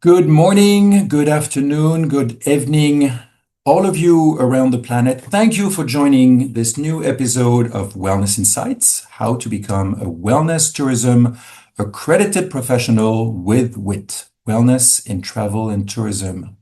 Good morning, good afternoon, good evening, all of you around the planet. Thank you for joining this new episode of Wellness Insights, how to become a wellness tourism accredited professional with WITT, Wellness in Travel and Tourism.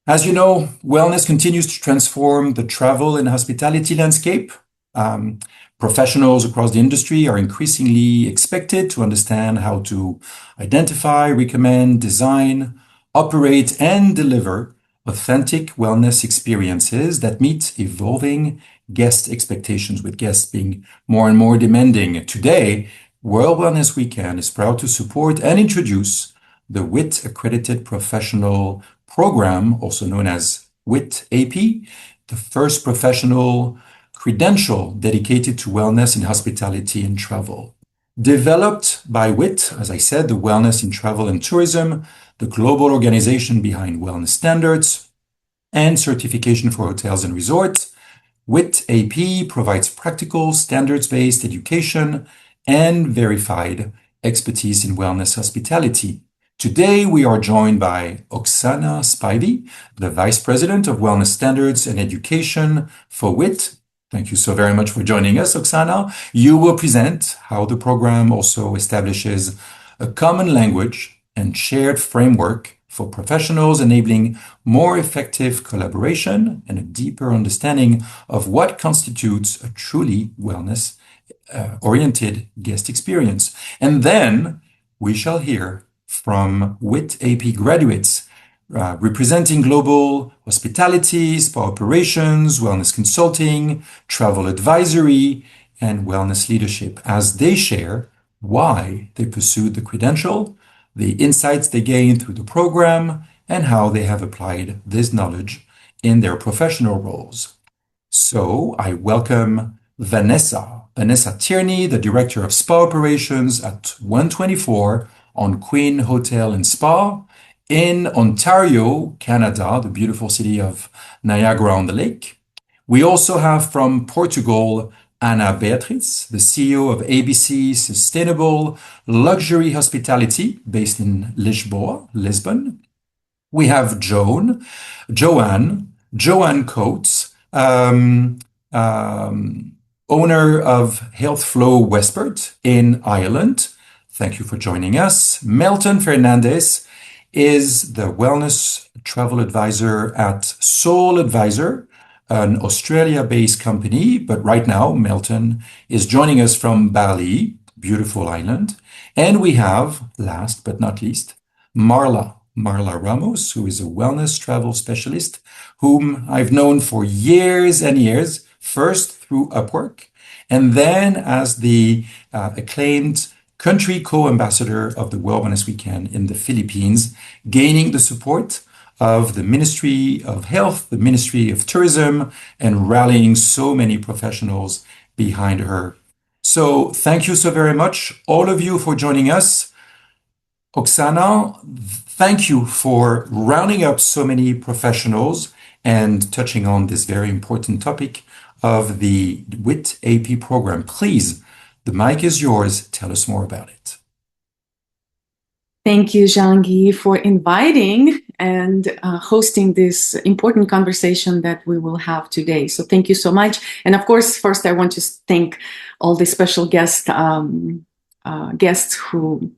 As you know, wellness continues to transform the travel and hospitality landscape. Um, Professionals across the industry are increasingly expected to understand how to identify, recommend, design, operate, and deliver authentic wellness experiences that meet evolving guest expectations, with guests being more and more demanding. Today, World Wellness Weekend is proud to support and introduce the WITT Accredited Professional Program, also known as WITT AP, the first professional credential dedicated to wellness in hospitality and travel. Developed by WITT, as I said, the Wellness in Travel and Tourism, the global organization behind wellness standards and certification for hotels and resorts, WITT AP provides practical, standards-based education and verified expertise in wellness hospitality. Today, we are joined by Oksana Spivey, the Vice President of Wellness Standards and Education for WITT. Thank you so very much for joining us, Oksana. You will present how the program also establishes a common language and shared framework for professionals, enabling more effective collaboration and a deeper understanding of what constitutes a truly wellness-oriented guest experience. And then we shall hear from WITT AP graduates representing global hospitality, spa operations, wellness consulting, travel advisory, and wellness leadership as they share why they pursued the credential, the insights they gained through the program, and how they have applied this knowledge in their professional roles. So I welcome Vanessa Tierney, the Director of Spa Operations at 124 on Queen Hotel and Spa in Ontario, Canada, the beautiful city of Niagara-on-the-Lake. We also have from Portugal, Ana Beatriz, the CEO of ABC Sustainable Luxury Hospitality, based in Lisbon. We have Joanne Coates, owner of Health Flow Westport in Ireland. Thank you for joining us. Melton Fernandez is the wellness travel advisor at Soul Advisor, an Australia-based company, but right now Melton is joining us from Bali, beautiful island. And we have, last but not least, Marla Ramos, who is a wellness travel specialist, whom I've known for years and years, first through Upwork, and then as the acclaimed country co-ambassador of the World Wellness Weekend in the Philippines, gaining the support of the Ministry of Health, the Ministry of Tourism, and rallying so many professionals behind her. So thank you so very much, all of you, for joining us. Oksana, thank you for rounding up so many professionals and touching on this very important topic of the WITT AP program. Please, the mic is yours. Tell us more about it. Thank you, Jean-Guy, for inviting and hosting this important conversation that we will have today. So thank you so much. And of course, first, I want to thank all the special guests who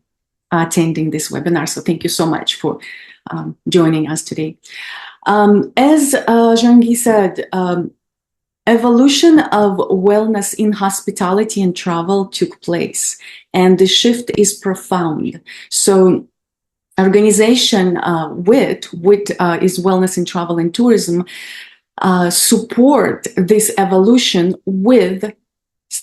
are attending this webinar. So thank you so much for joining us today. As Jean-Guy said, evolution of wellness in hospitality and travel took place, and the shift is profound. So organization WITT is Wellness in Travel and Tourism, support this evolution with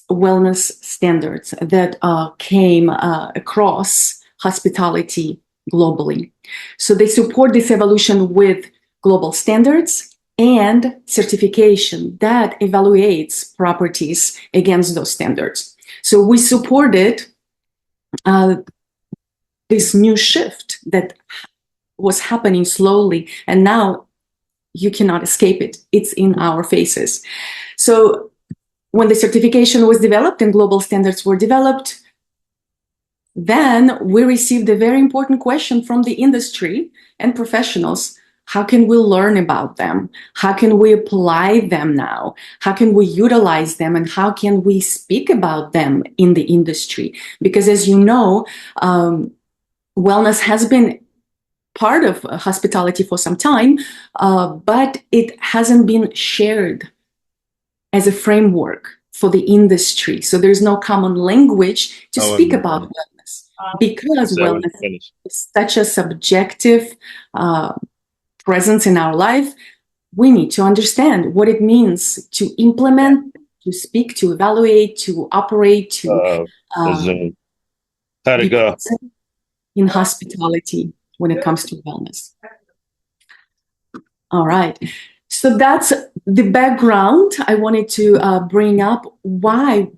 wellness standards that came across hospitality globally. So they support this evolution with global standards and certification that evaluates properties against those standards. So we supported this new shift that was happening slowly, and now you cannot escape it. It's in our faces. So when the certification was developed and global standards were developed, Then we received a very important question from the industry and professionals. How can we learn about them? How can we apply them now? How can we utilize them? And how can we speak about them in the industry? Because as you know, wellness has been part of hospitality for some time, but it hasn't been shared as a framework for the industry. So there's no common language to speak about wellness, because wellness is such a subjective presence in our life. We need to understand what it means to implement, to speak, to evaluate, to operate, to How'd it go? In hospitality when it comes to wellness. All right. So that's the background. I wanted to bring up why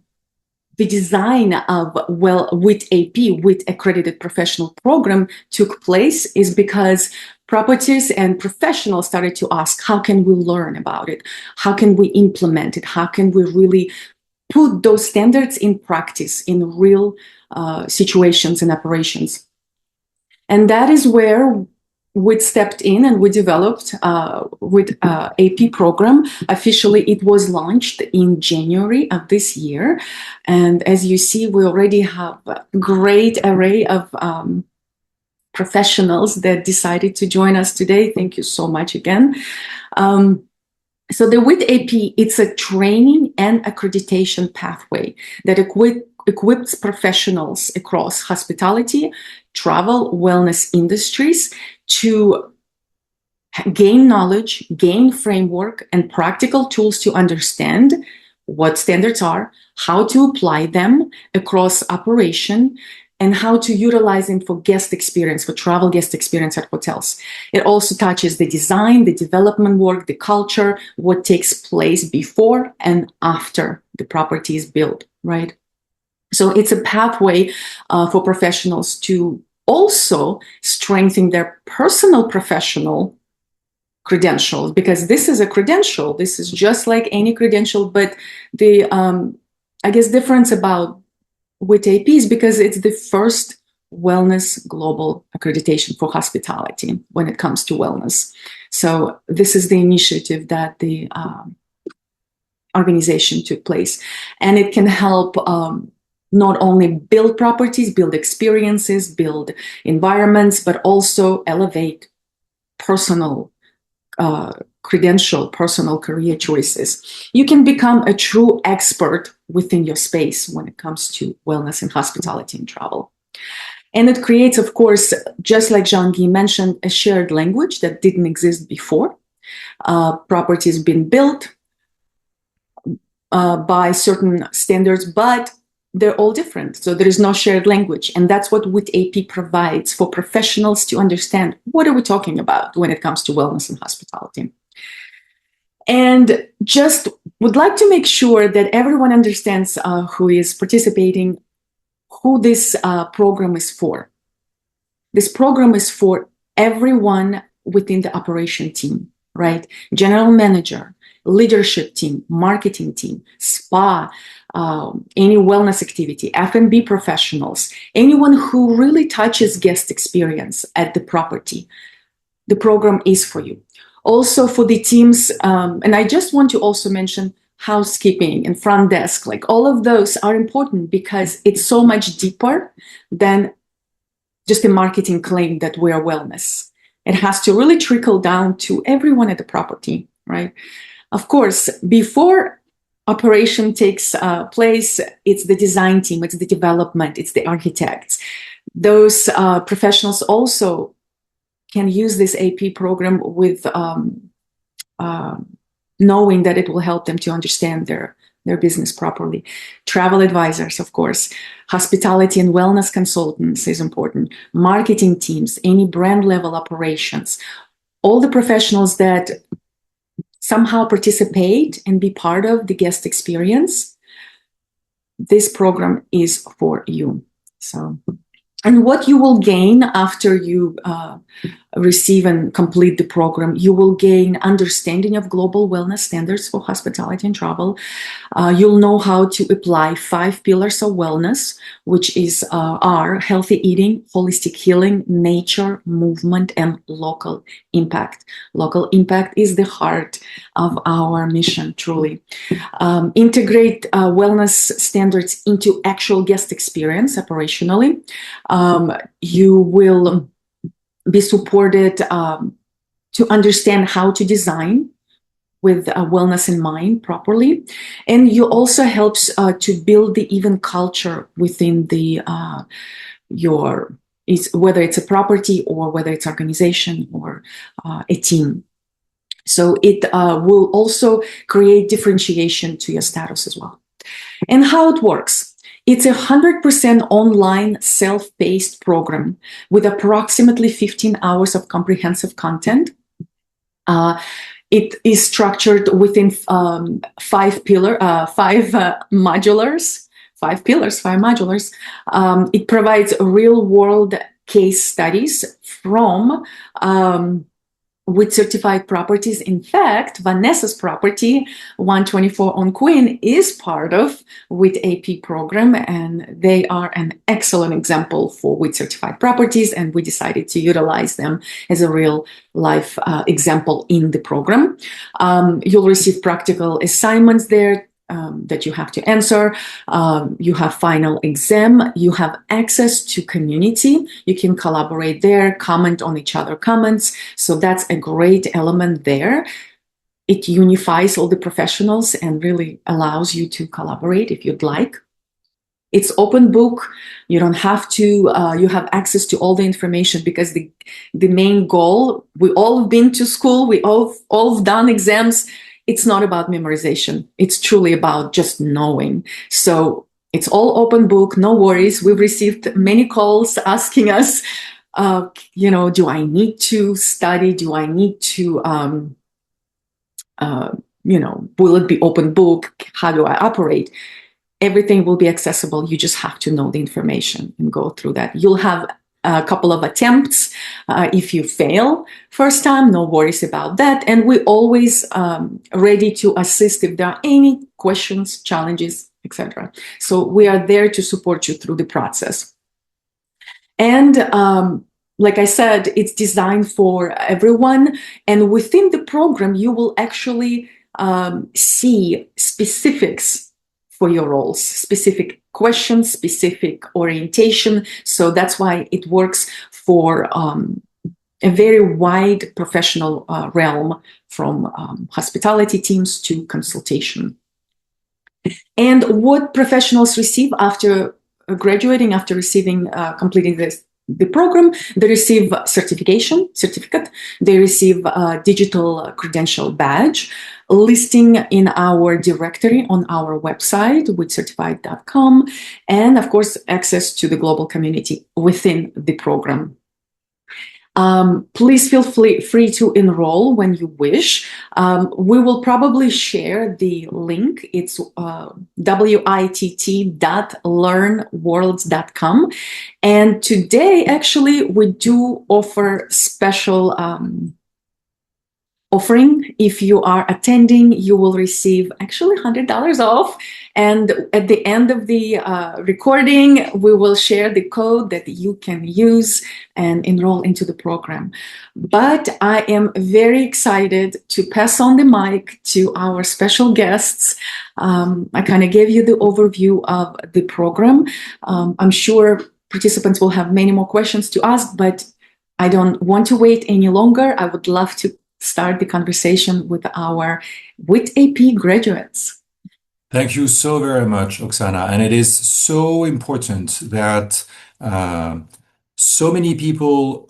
the design of WITT AP, WITT accredited professional program, took place is because properties and professionals started to ask, how can we learn about it? How can we implement it? How can we really put those standards in practice in real situations and operations? And that is where WITT stepped in, and we developed WITT AP program. Officially, it was launched in January of this year. And as you see, we already have a great array of professionals that decided to join us today. Thank you so much again. So the WITT AP, it's a training and accreditation pathway that equips professionals across hospitality, travel, wellness industries to gain knowledge, gain framework, and practical tools to understand what standards are, how to apply them across operation, and how to utilize them for guest experience, for travel guest experience at hotels. It also touches the design, the development work, the culture, what takes place before and after the property is built, right? So it's a pathway for professionals to also strengthen their personal professional credentials, because this is a credential. This is just like any credential, but the, I guess, difference about WITT AP is because it's the first wellness global accreditation for hospitality when it comes to wellness. So this is the initiative that the organization took place, and it can help not only build properties, build experiences, build environments, but also elevate personal credential, personal career choices. You can become a true expert within your space when it comes to wellness and hospitality and travel. And it creates, of course, just like Jean-Guy mentioned, a shared language that didn't exist before. Properties been built by certain standards, but they're all different. So there is no shared language. And that's what WITT AP provides for professionals to understand what are we talking about when it comes to wellness and hospitality. And just would like to make sure that everyone understands who is participating, who this program is for. This program is for everyone within the operation team, right? General manager, leadership team, marketing team, spa, any wellness activity, F&B professionals, anyone who really touches guest experience at the property. The program is for you. Also for the teams, and I just want to also mention housekeeping and front desk, like all of those are important because it's so much deeper than just a marketing claim that we are wellness. It has to really trickle down to everyone at the property, right? Of course, before operation takes place, it's the design team, it's the development, it's the architects. Those professionals also can use this AP program with knowing that it will help them to understand their business properly. Travel advisors, of course, hospitality and wellness consultants is important, marketing teams, any brand level operations, all the professionals that somehow participate and be part of the guest experience. This program is for you. So And what you will gain after you receive and complete the program, you will gain understanding of global wellness standards for hospitality and travel. You'll know how to apply 5 pillars of wellness, which are healthy eating, holistic healing, nature, movement, and local impact. Local impact is the heart of our mission, truly. Integrate wellness standards into actual guest experience operationally. You will be supported to understand how to design with wellness in mind properly. And you also helps to build the even culture within the whether it's a property or whether it's organization or a team. So it will also create differentiation to your status as well. And how it works. It's 100% online self-paced program with approximately 15 hours of comprehensive content. It is structured within 5 modulars. 5 pillars, 5 modulars. It provides real-world case studies from WITT certified properties. In fact, Vanessa's property, 124 on Queen, is part of WITT AP program, and they are an excellent example for WITT certified properties, and we decided to utilize them as a real life example in the program. You'll receive practical assignments there that you have to answer. You have final exam. You have access to community. You can collaborate there, comment on each other comments. So that's a great element there. It unifies all the professionals and really allows you to collaborate if you'd like. It's open book. You don't have to, you have access to all the information because the main goal, we all have been to school, we all have done exams. It's not about memorization. It's truly about just knowing. So it's all open book, no worries. We've received many calls asking us, do I need to study? Do I need to, will it be open book? How do I operate? Everything will be accessible. You just have to know the information and go through that. You'll have a couple of attempts. If you fail first time, no worries about that. And we're always ready to assist if there are any questions, challenges, etc. So we are there to support you through the process. And like I said, it's designed for everyone. And within the program, you will actually see specifics for your roles, specific questions, specific orientation. So that's why it works for a very wide professional realm, from hospitality teams to consultation. And what professionals receive after graduating, after receiving, completing the program, they receive certificate, they receive a digital credential badge, listing in our directory on our website, wittcertified.com, and of course, access to the global community within the program. Please feel free to enroll when you wish. We will probably share the link. It's witt.learnworlds.com. And today, actually, we do offer special offering. If you are attending, you will receive actually $100 off. And at the end of the recording, we will share the code that you can use and enroll into the program. But I am very excited to pass on the mic to our special guests. I kind of gave you the overview of the program. I'm sure participants will have many more questions to ask, but I don't want to wait any longer. I would love to start the conversation with our WITT AP graduates. Thank you so very much, Oksana. And it is so important that so many people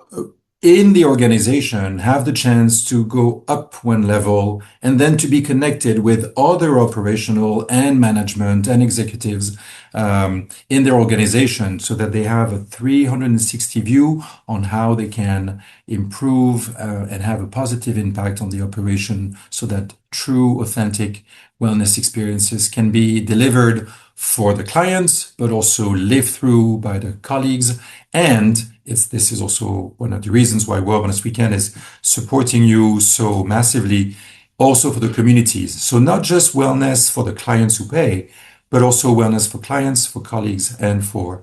in the organization have the chance to go up one level and then to be connected with other operational and management and executives in their organization so that they have a 360 view on how they can improve and have a positive impact on the operation so that true, authentic wellness experiences can be delivered for the clients, but also lived through by the colleagues. And this is also one of the reasons why Wellness Weekend is supporting you so massively, also for the communities. So not just wellness for the clients who pay, but also wellness for clients, for colleagues, and for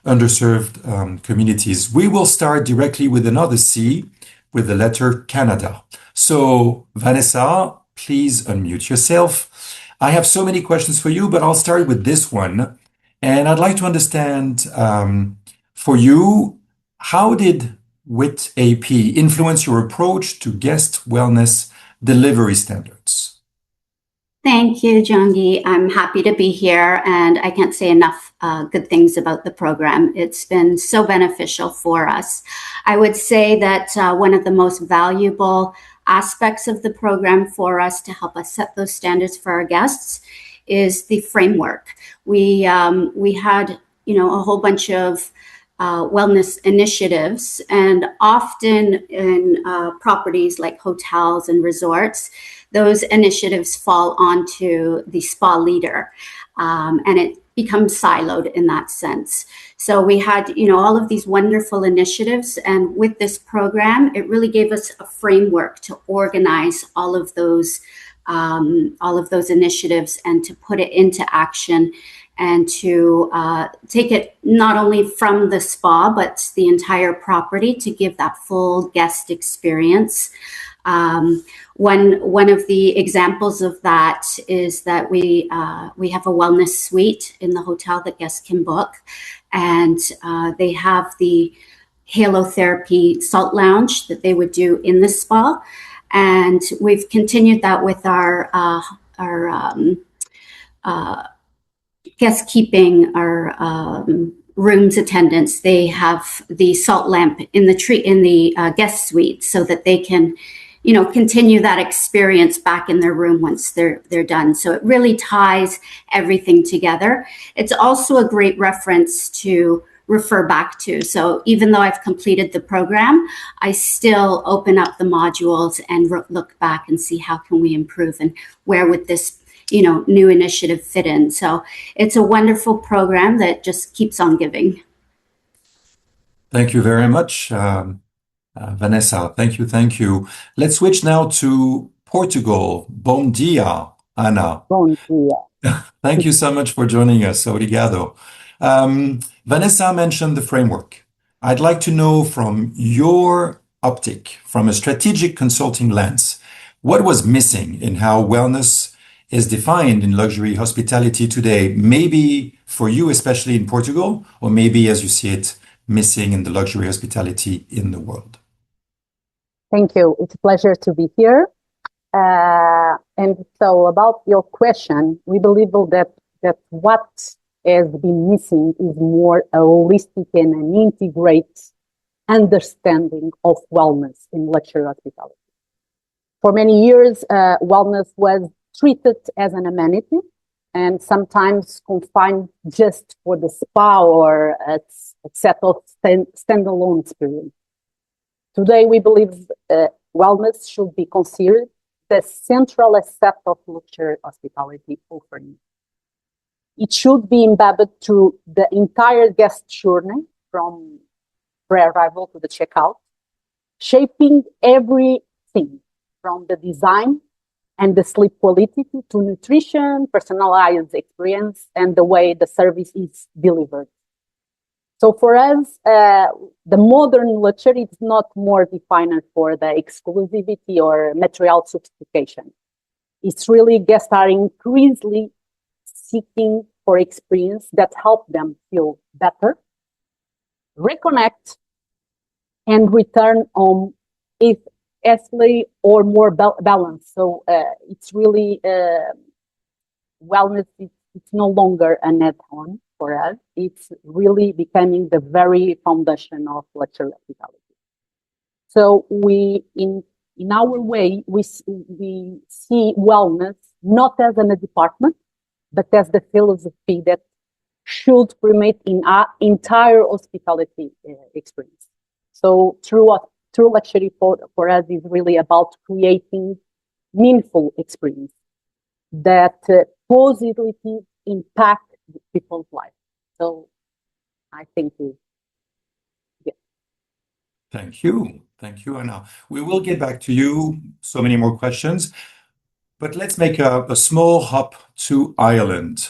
underserved communities. We will start directly with another C, with the letter Canada. So Vanessa, please unmute yourself. I have so many questions for you, but I'll start with this one. And I'd like to understand for you, how did WITT AP influence your approach to guest wellness delivery standards? Thank you, Jongi. I'm happy to be here, and I can't say enough good things about the program. It's been so beneficial for us. I would say that one of the most valuable aspects of the program for us to help us set those standards for our guests is the framework. We had, a whole bunch of wellness initiatives, and often in properties like hotels and resorts, those initiatives fall onto the spa leader, and it becomes siloed in that sense. So we had, all of these wonderful initiatives, and with this program, it really gave us a framework to organize all of those initiatives and to put it into action and to take it not only from the spa, but the entire property to give that full guest experience. One of the examples of that is that we have a wellness suite in the hotel that guests can book, and they have the halotherapy salt lounge that they would do in the spa, and we've continued that with our guest keeping, our rooms attendants. They have the salt lamp in the guest suite so that they can continue that experience back in their room once they're done. So it really ties everything together. It's also a great reference to refer back to. So even though I've completed the program, I still open up the modules and look back and see how can we improve and where would this new initiative fit in. So it's a wonderful program that just keeps on giving. Thank you very much. Vanessa, thank you. Let's switch now to Portugal. Bom dia, Ana. Bom dia. Thank you so much for joining us. Obrigado. Vanessa mentioned the framework. I'd like to know from your optic, from a strategic consulting lens, what was missing in how wellness is defined in luxury hospitality today, maybe for you, especially in Portugal, or maybe as you see it, missing in the luxury hospitality in the world. Thank you. It's a pleasure to be here. And so about your question, we believe that what has been missing is more a holistic and an integrated understanding of wellness in luxury hospitality. For many years, wellness was treated as an amenity and sometimes confined just for the spa or a set of standalone experience. Today, we believe wellness should be considered the central aspect of luxury hospitality offering. It should be embedded through the entire guest journey from pre-arrival to the checkout, shaping everything from the design and the sleep quality to nutrition, personalized experience, and the way the service is delivered. So for us, the modern luxury is not more defined for the exclusivity or material sophistication. It's really guests are increasingly seeking for experience that help them feel better, reconnect, and return home easily or more balanced. So it's really wellness. It's no longer an add-on for us. It's really becoming the very foundation of luxury hospitality. So in our way, we see wellness not as a department, but as the philosophy that should permeate in our entire hospitality experience. So true luxury for us is really about creating meaningful experience that positively impact people's life. So I think yeah. Thank you. Thank you, Anna. We will get back to you. So many more questions, but let's make a small hop to Ireland.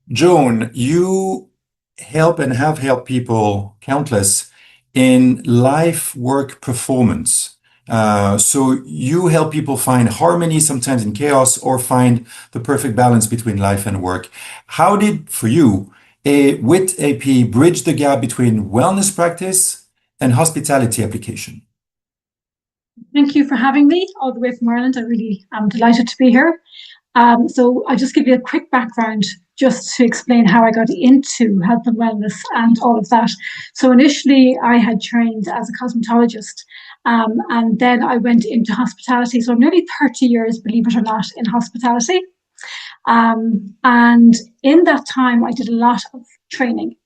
Joan, you help and have helped people, countless, in life work performance. So you help people find harmony sometimes in chaos or find the perfect balance between life and work. How did, for you, a WITT AP bridge the gap between wellness practice and hospitality application? Thank you for having me all the way from Ireland. I really am delighted to be here. So I'll just give you a quick background just to explain how I got into health and wellness and all of that. So initially I had trained as a cosmetologist, and then I went into hospitality. So I'm nearly 30 years, believe it or not, in hospitality. And in that time, I did a lot of training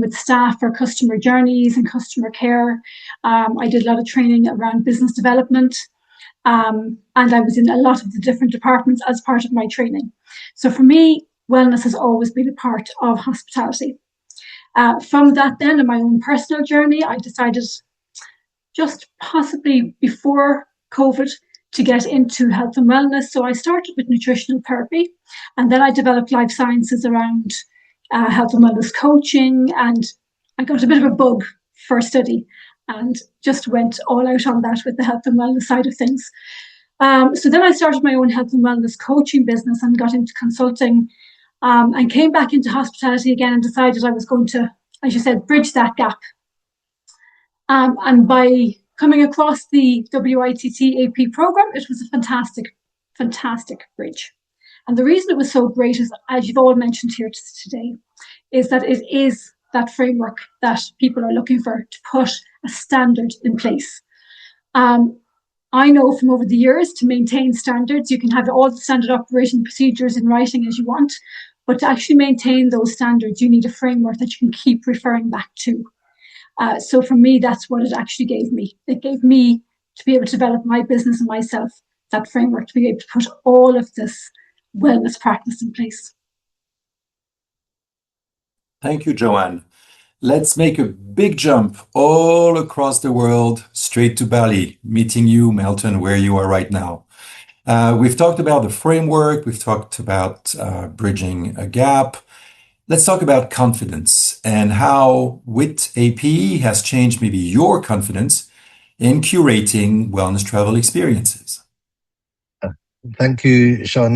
with staff for customer journeys and customer care. I did a lot of training around business development. And I was in a lot of the different departments as part of my training. So for me, wellness has always been a part of hospitality. From that then, in my own personal journey, I decided just possibly before COVID to get into health and wellness. So I started with nutritional therapy, and then I developed life sciences around health and wellness coaching, and I got a bit of a bug for study and just went all out on that with the health and wellness side of things. So then I started my own health and wellness coaching business and got into consulting, and came back into hospitality again and decided I was going to, as you said, bridge that gap. And by coming across the WITT AP program, it was a fantastic bridge. And the reason it was so great is, as you've all mentioned here today, is that it is that framework that people are looking for to put a standard in place. I know from over the years, to maintain standards, you can have all the standard operating procedures in writing as you want, but to actually maintain those standards, you need a framework that you can keep referring back to. So for me, that's what it actually gave me. It gave me to be able to develop my business and myself, that framework, to be able to put all of this wellness practice in place. Thank you, Joanne. Let's make a big jump all across the world, straight to Bali, meeting you, Melton, where you are right now. We've talked about the framework. We've talked about bridging a gap. Let's talk about confidence and how WITT AP has changed maybe your confidence in curating wellness travel experiences. Thank you, Sean.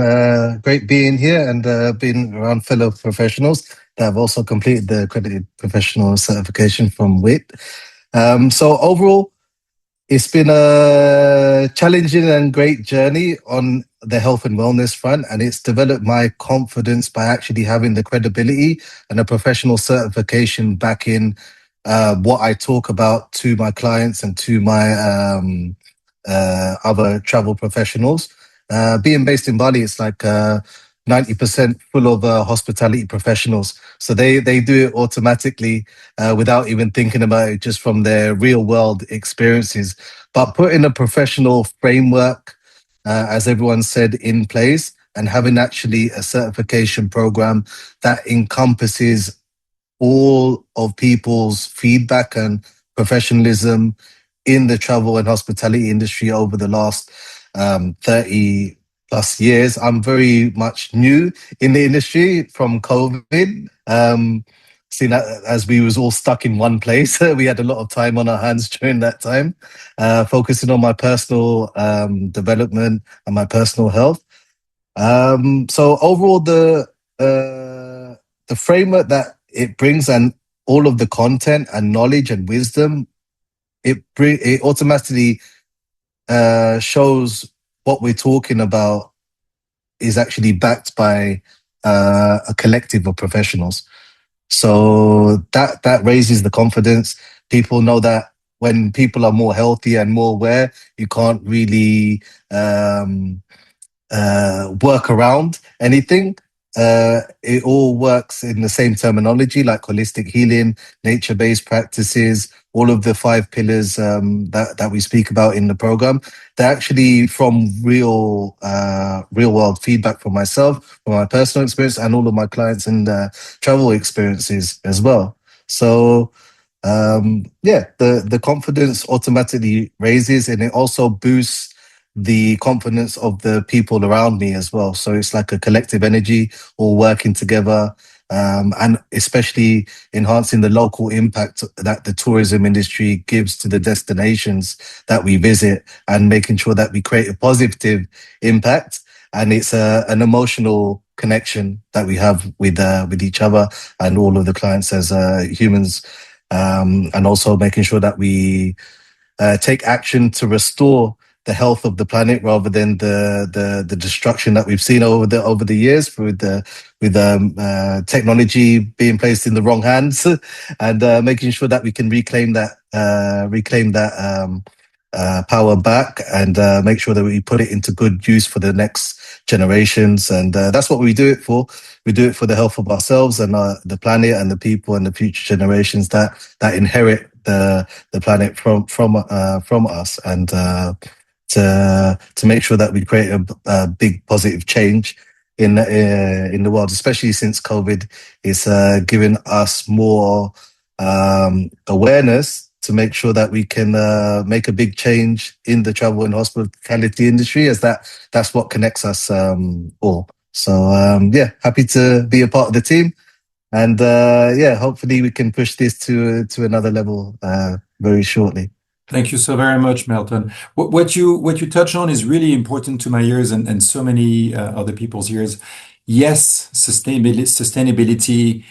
Great being here and being around fellow professionals that have also completed the accredited professional certification from WITT. So overall, it's been a challenging and great journey on the health and wellness front, and it's developed my confidence by actually having the credibility and a professional certification back in what I talk about to my clients and to my other travel professionals. Being based in Bali, it's like 90% full of hospitality professionals. So they do it automatically without even thinking about it, just from their real world experiences. But putting a professional framework, as everyone said, in place and having actually a certification program that encompasses all of people's feedback and professionalism in the travel and hospitality industry over the last 30 plus years. I'm very much new in the industry from COVID. Seeing that as we was all stuck in one place, we had a lot of time on our hands during that time, focusing on my personal development and my personal health. So overall, the framework that it brings and all of the content and knowledge and wisdom, it automatically shows what we're talking about is actually backed by a collective of professionals. So that raises the confidence. People know that when people are more healthy and more aware, you can't really work around anything. It all works in the same terminology, like holistic healing, nature-based practices, all of the 5 pillars that we speak about in the program. They're actually from real world feedback from myself, from my personal experience, and all of my clients and travel experiences as well. So the confidence automatically raises, and it also boosts the confidence of the people around me as well. So it's like a collective energy, all working together, and especially enhancing the local impact that the tourism industry gives to the destinations that we visit, and making sure that we create a positive impact. And it's an emotional connection that we have with each other and all of the clients as humans, and also making sure that we take action to restore the health of the planet rather than the destruction that we've seen over the years with technology being placed in the wrong hands, and making sure that we can reclaim that power back, and make sure that we put it into good use for the next generations. And that's what we do it for. We do it for the health of ourselves and the planet and the people and the future generations that inherit the planet from us, and to make sure that we create a big positive change in the world, especially since COVID is giving us more awareness to make sure that we can make a big change in the travel and hospitality industry, as that's what connects us all. So happy to be a part of the team, and hopefully we can push this to another level very shortly. Thank you so very much, Melton. What you touch on is really important to my ears and so many other people's ears. Yes, sustainability,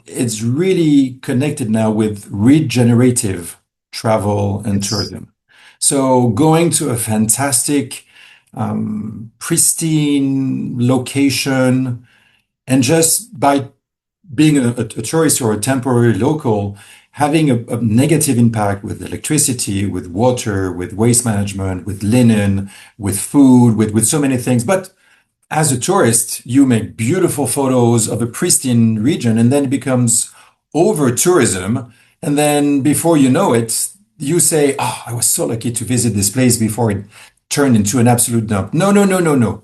it's really connected now with regenerative travel and tourism. So going to a fantastic, pristine location, and just by being a tourist or a temporary local, having a negative impact with electricity, with water, with waste management, with linen, with food, with so many things. But as a tourist, you make beautiful photos of a pristine region, and then it becomes over tourism. And then before you know it, you say, "Oh, I was so lucky to visit this place before it turned into an absolute dump." No, no, no, no, no.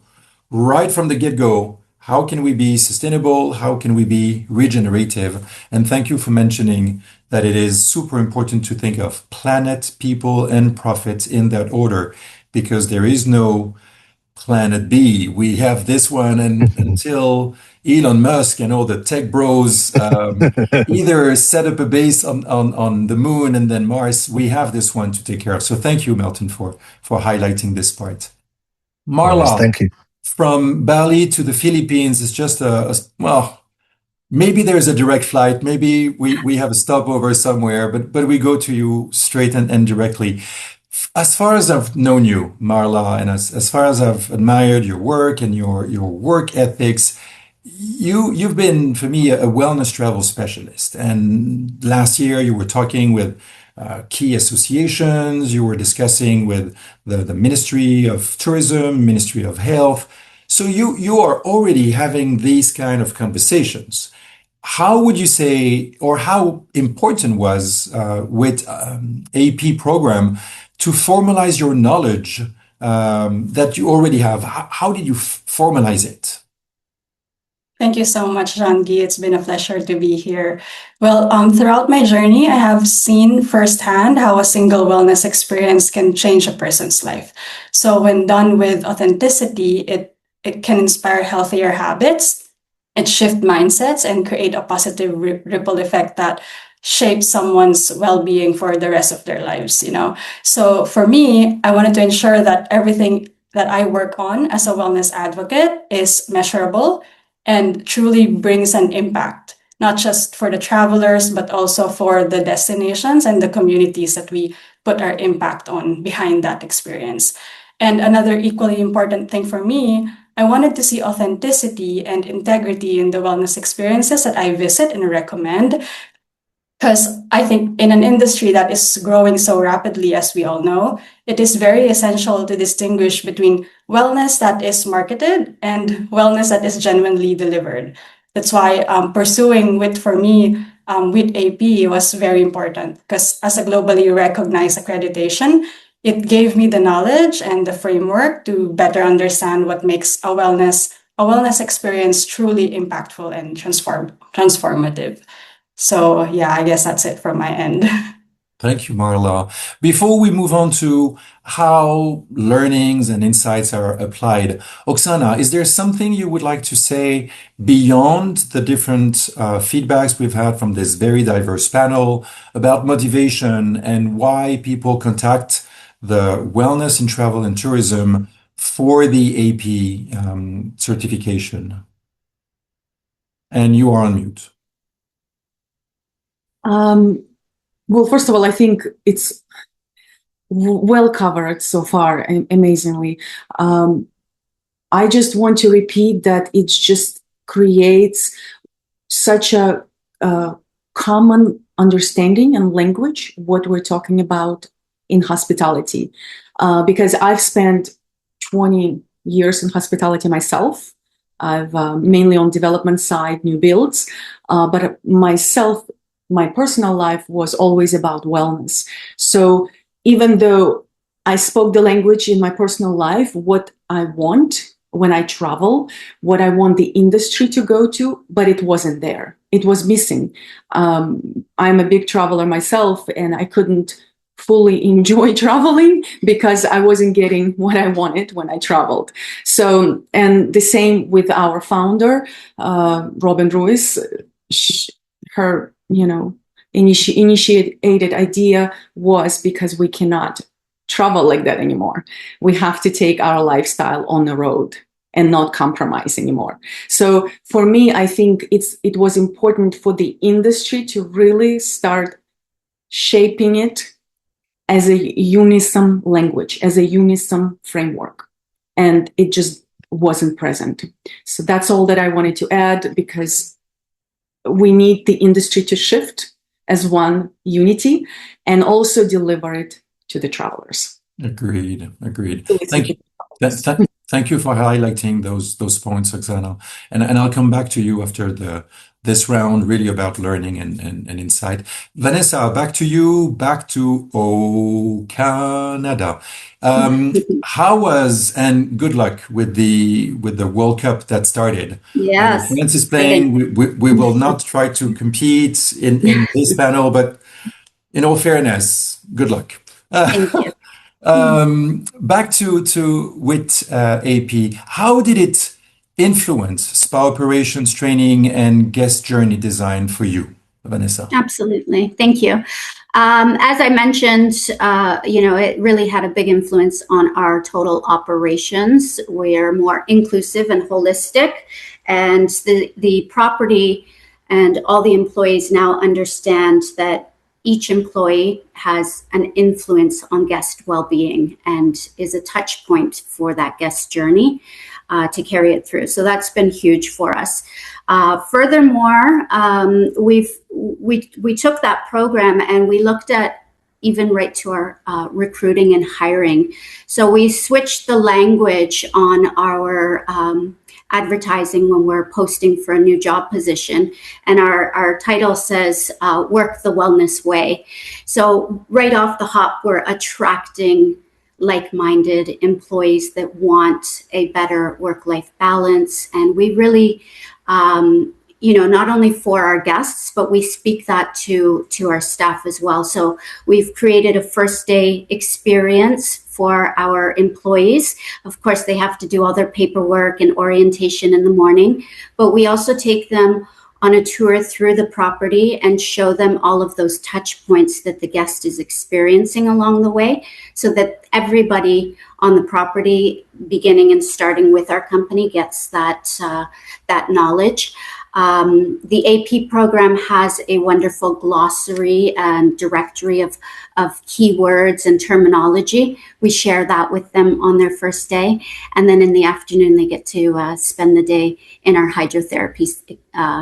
Right from the get-go, how can we be sustainable? How can we be regenerative? And thank you for mentioning that it is super important to think of planet, people, and profit in that order, because there is no planet B. We have this one, and until Elon Musk and all the tech bros either set up a base on the moon and then Mars, we have this one to take care of. So thank you, Melton, for highlighting this part. Marla, Thank you. from Bali to the Philippines is just well, maybe there's a direct flight, maybe we have a stopover somewhere, but we go to you straight and directly. As far as I've known you, Marla, and as far as I've admired your work and your work ethics, you've been, for me, a wellness travel specialist. And last year you were talking with key associations, you were discussing with the Ministry of Tourism, Ministry of Health. So you are already having these kind of conversations. How would you say, or how important was WITT AP program to formalize your knowledge that you already have? How did you formalize it? Thank you so much, Jean-Guy. It's been a pleasure to be here. Well, throughout my journey, I have seen firsthand how a single wellness experience can change a person's life. So when done with authenticity, it can inspire healthier habits, it shift mindsets, and create a positive ripple effect that shapes someone's well-being for the rest of their lives, So for me, I wanted to ensure that everything that I work on as a wellness advocate is measurable and truly brings an impact, not just for the travelers, but also for the destinations and the communities that we put our impact on behind that experience. And another equally important thing for me, I wanted to see authenticity and integrity in the wellness experiences that I visit and recommend. Because I think in an industry that is growing so rapidly, as we all know, it is very essential to distinguish between wellness that is marketed and wellness that is genuinely delivered. That's why pursuing WIT for me, WIT AP was very important, because as a globally recognized accreditation, it gave me the knowledge and the framework to better understand what makes a wellness experience truly impactful and transformative. So yeah, I guess that's it from my end. Thank you, Marla. Before we move on to how learnings and insights are applied, Oksana, is there something you would like to say beyond the different feedbacks we've had from this very diverse panel about motivation and why people contact the Wellness in Travel and Tourism for the AP certification? And you are on mute. Well, first of all, I think it's well covered so far, amazingly. I just want to repeat that it just creates such a common understanding and language what we're talking about in hospitality, because I've spent 20 years in hospitality myself. I've mainly on development side, new builds, but my personal life was always about wellness. So even though I spoke the language in my personal life, what I want when I travel, what I want the industry to go to, but it wasn't there. It was missing. I'm a big traveler myself, and I couldn't fully enjoy traveling because I wasn't getting what I wanted when I traveled. So, and the same with our founder, Robin Ruiz, her initiated idea was because we cannot travel like that anymore. We have to take our lifestyle on the road and not compromise anymore. So for me, I think it was important for the industry to really start shaping it as a unison language, as a unison framework. And it just wasn't present. So that's all that I wanted to add, because we need the industry to shift as one unity and also deliver it to the travelers. Agreed. So Thank you. Thank you for highlighting those points, Oksana. And I'll come back to you after this round, really about learning and insight. Vanessa, back to you, back to Canada. How was, and good luck with the World Cup that started. Yes. France is playing. We will not try to compete in this panel, but in all fairness, good luck. Thank you. Back to WITT AP. How did it influence spa operations training and guest journey design for you, Vanessa? Absolutely. Thank you. As I mentioned, it really had a big influence on our total operations. We're more inclusive and holistic, and the property and all the employees now understand that each employee has an influence on guest well-being and is a touch point for that guest journey to carry it through. So that's been huge for us. Furthermore, we took that program and we looked at even right to our recruiting and hiring. So we switched the language on our advertising when we're posting for a new job position. And our title says, Work the Wellness Way. So right off the hop, we're attracting like-minded employees that want a better work-life balance. And we really, not only for our guests, but we speak that to our staff as well. So we've created a first day experience for our employees. Of course, they have to do all their paperwork and orientation in the morning, but we also take them on a tour through the property and show them all of those touch points that the guest is experiencing along the way, so that everybody on the property, beginning and starting with our company, gets that knowledge. The AP program has a wonderful glossary and directory of keywords and terminology. We share that with them on their first day. And then in the afternoon, they get to spend the day in our hydrotherapy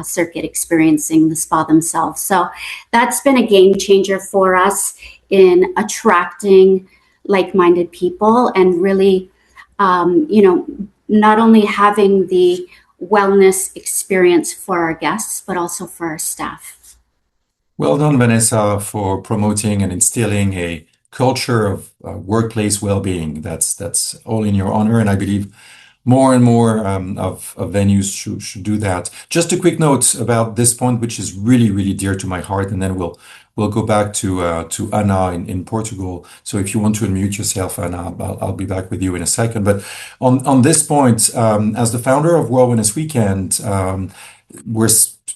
circuit experiencing the spa themselves. So that's been a game changer for us in attracting like-minded people and really, not only having the wellness experience for our guests, but also for our staff. Well done, Vanessa, for promoting and instilling a culture of workplace well-being. That's all in your honor, and I believe more and more of venues should do that. Just a quick note about this point, which is really, really dear to my heart, and then we'll go back to Anna in Portugal. So if you want to unmute yourself, Anna, I'll be back with you in a second. But on this point, as the founder of World Wellness Weekend,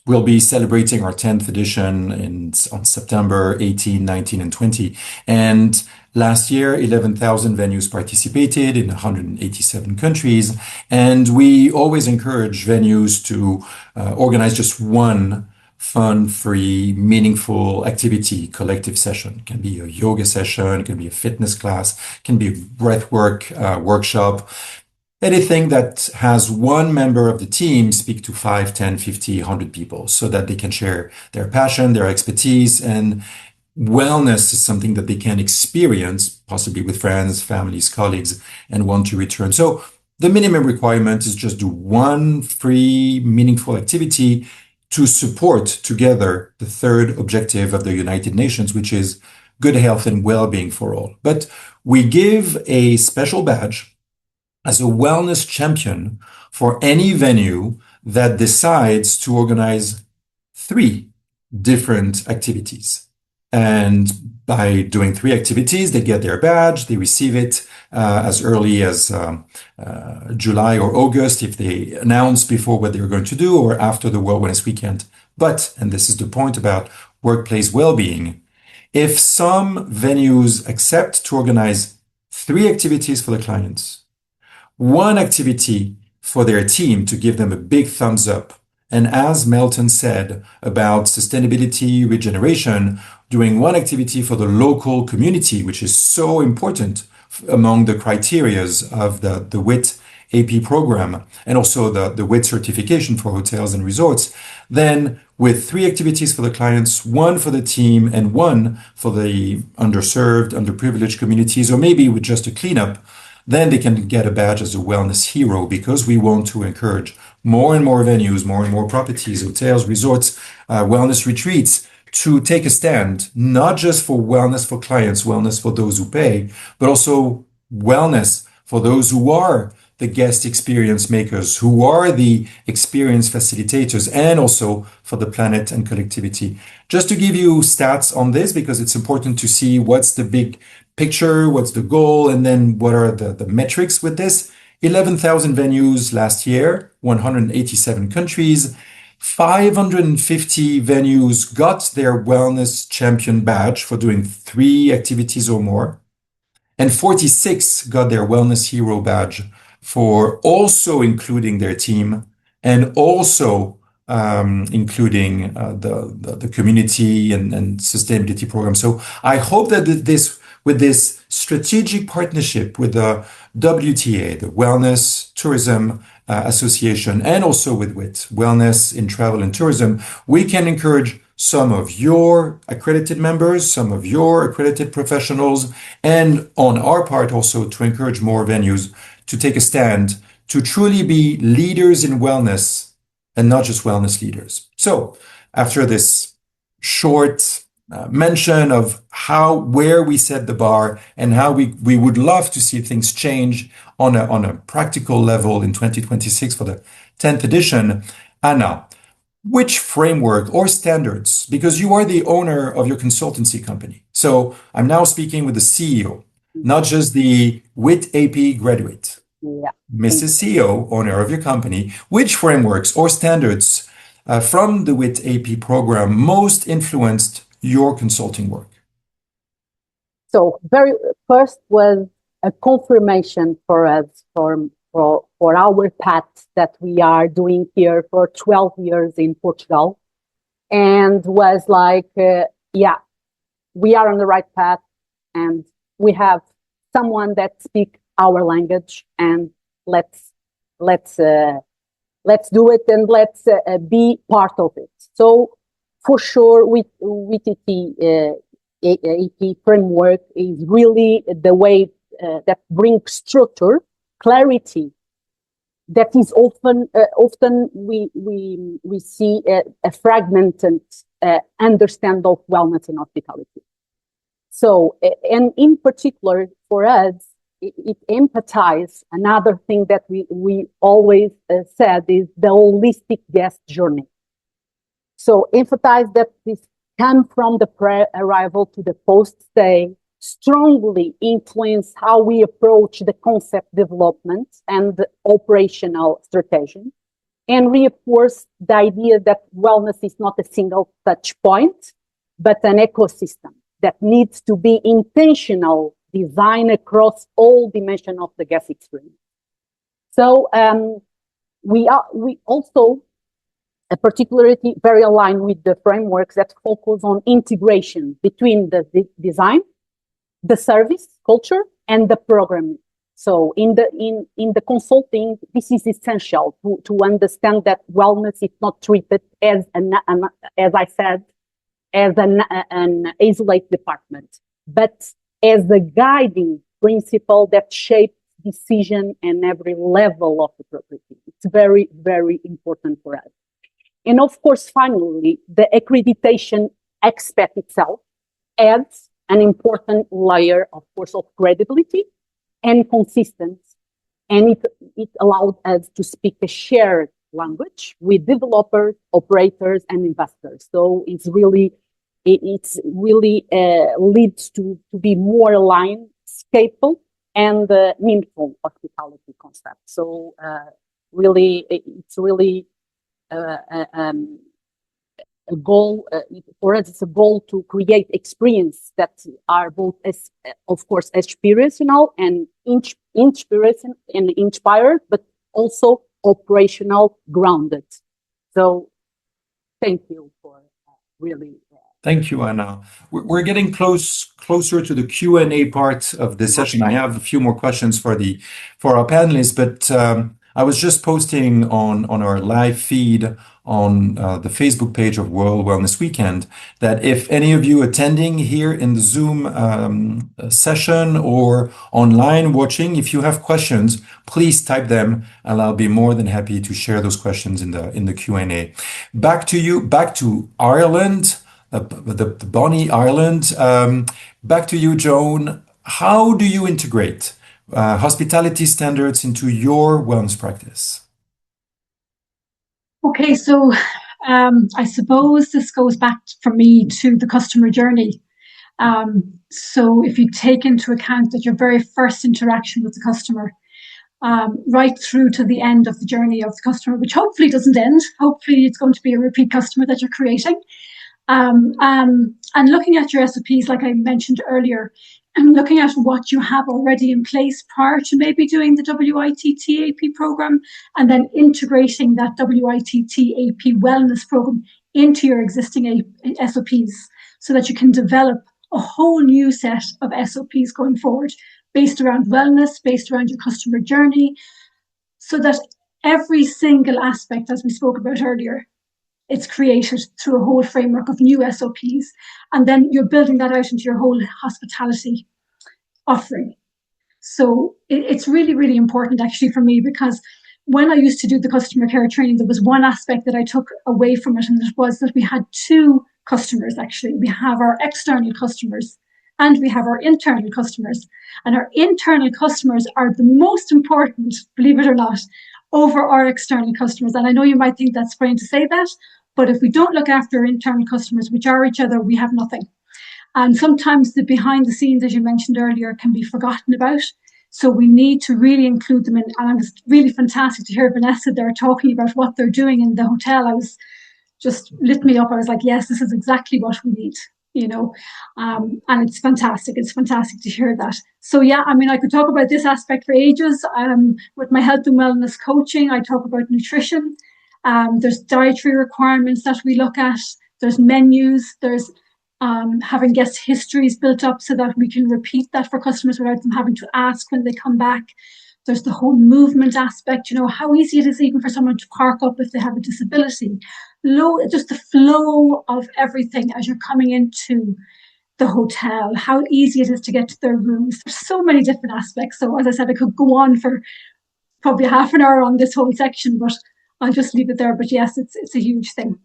we'll be celebrating our 10th edition on September 18, 19, and 20. And last year, 11,000 venues participated in 187 countries. And we always encourage venues to organize just one fun, free, meaningful activity, collective session. It can be a yoga session, it can be a fitness class, it can be a breathwork workshop. Anything that has one member of the team speak to 5, 10, 50, 100 people so that they can share their passion, their expertise, and wellness is something that they can experience, possibly with friends, families, colleagues, and want to return. So the minimum requirement is just do one free, meaningful activity to support together the third objective of the United Nations, which is good health and well-being for all. But we give a special badge as a wellness champion for any venue that decides to organize 3 different activities. And by doing 3 activities, they get their badge, they receive it as early as July or August if they announce before what they're going to do or after the World Wellness Weekend. But, and this is the point about workplace well-being, if some venues accept to organize 3 activities for the clients, 1 activity for their team to give them a big thumbs up, and as Melton said about sustainability, regeneration, doing 1 activity for the local community, which is so important among the criterias of the WITT AP program, and also the WITT certification for hotels and resorts, then with 3 activities for the clients, 1 for the team, and 1 for the underserved, underprivileged communities, or maybe with just a cleanup, then they can get a badge as a wellness hero, because we want to encourage more and more venues, more and more properties, hotels, resorts, wellness retreats to take a stand, not just for wellness for clients, wellness for those who pay, but also wellness for those who are the guest experience makers, who are the experience facilitators, and also for the planet and collectivity. Just to give you stats on this, because it's important to see what's the big picture, what's the goal, and then what are the metrics with this. 11,000 venues last year, 187 countries, 550 venues got their wellness champion badge for doing 3 activities or more, and 46 got their wellness hero badge for also including their team and also including the community and sustainability program. So I hope that with this strategic partnership with the WTA, the Wellness Tourism Association, and also with WITT, Wellness in Travel and Tourism, we can encourage some of your accredited members, some of your accredited professionals, and on our part also to encourage more venues to take a stand, to truly be leaders in wellness and not just wellness leaders. So after this short mention of where we set the bar and how we would love to see things change on a practical level in 2026 for the 10th edition, Anna, which framework or standards, because you are the owner of your consultancy company. So I'm now speaking with the CEO, not just the WITT AP graduate. Yeah. Mrs. CEO, owner of your company, which frameworks or standards from the WITT AP program most influenced your consulting work? So very first was a confirmation for us, for for our path that we are doing here for 12 years in Portugal, and was like, yeah, we are on the right path, and we have someone that speaks our language, and let's do it, and let's be part of it. So for sure, with WITT AP framework is really the way that brings structure, clarity. That is often we see a fragmented understand of wellness and hospitality. So, and in particular for us, it empathizes. Another thing that we always said is the holistic guest journey. So emphasize that this come from the pre-arrival to the post-stay, strongly influence how we approach the concept development and the operational strategy, and reinforce the idea that wellness is not a single touch point, but an ecosystem that needs to be intentional design across all dimensions of the guest experience. So we also particularly very aligned with the frameworks that focus on integration between the design, the service culture, and the programming. So in the consulting, this is essential to understand that wellness is not treated as as I said, as an isolated department, but as the guiding principle that shapes decision and every level of the property. It's very, very important for us. And of course, finally, the accreditation aspect itself adds an important layer, of course, of credibility and consistency. And it allowed us to speak a shared language with developers, operators, and investors. So it really leads to be more aligned, scalable, and meaningful hospitality concept. So it's really a goal for us. It's a goal to create experience that are both, of course, experiential and inspired, but also operational grounded. So, thank you for really. Thank you, Anna. We're getting closer to the Q&A part of this session. I have a few more questions for our panelists, but I was just posting on our live feed on the Facebook page of World Wellness Weekend that if any of you attending here in the Zoom session or online watching, if you have questions, please type them, and I'll be more than happy to share those questions in the Q&A. Back to Ireland. The Bonnie Ireland. Back to you, Joan. How do you integrate hospitality standards into your wellness practice? Okay, so I suppose this goes back for me to the customer journey. So if you take into account that your very first interaction with the customer, right through to the end of the journey of the customer, which hopefully doesn't end. Hopefully it's going to be a repeat customer that you're creating. And looking at your SOPs, like I mentioned earlier, and looking at what you have already in place prior to maybe doing the WITT AP program, and then integrating that WITT AP wellness program into your existing SOPs so that you can develop a whole new set of SOPs going forward based around wellness, based around your customer journey, so that every single aspect, as we spoke about earlier, it's created through a whole framework of new SOPs. And then you're building that out into your whole hospitality offering. So it's really, really important actually for me, because when I used to do the customer care training, there was one aspect that I took away from it, and it was that we had two customers actually. We have our external customers and we have our internal customers. And our internal customers are the most important, believe it or not, over our external customers. And I know you might think that's strange to say that, but if we don't look after our internal customers, which are each other, we have nothing. And sometimes the behind the scenes, as you mentioned earlier, can be forgotten about. So we need to really include them in. And it was really fantastic to hear Vanessa there talking about what they're doing in the hotel. I was just lit me up. I was like, yes, this is exactly what we need. and it's fantastic. It's fantastic to hear that. So yeah, I mean, I could talk about this aspect for ages. With my health and wellness coaching, I talk about nutrition. There's dietary requirements that we look at. There's menus. There's having guest histories built up so that we can repeat that for customers without them having to ask when they come back. There's the whole movement aspect, how easy it is even for someone to park up if they have a disability. Just the flow of everything as you're coming into the hotel, how easy it is to get to their rooms. There's so many different aspects. So as I said, I could go on for probably half an hour on this whole section, but I'll just leave it there. But yes, it's a huge thing.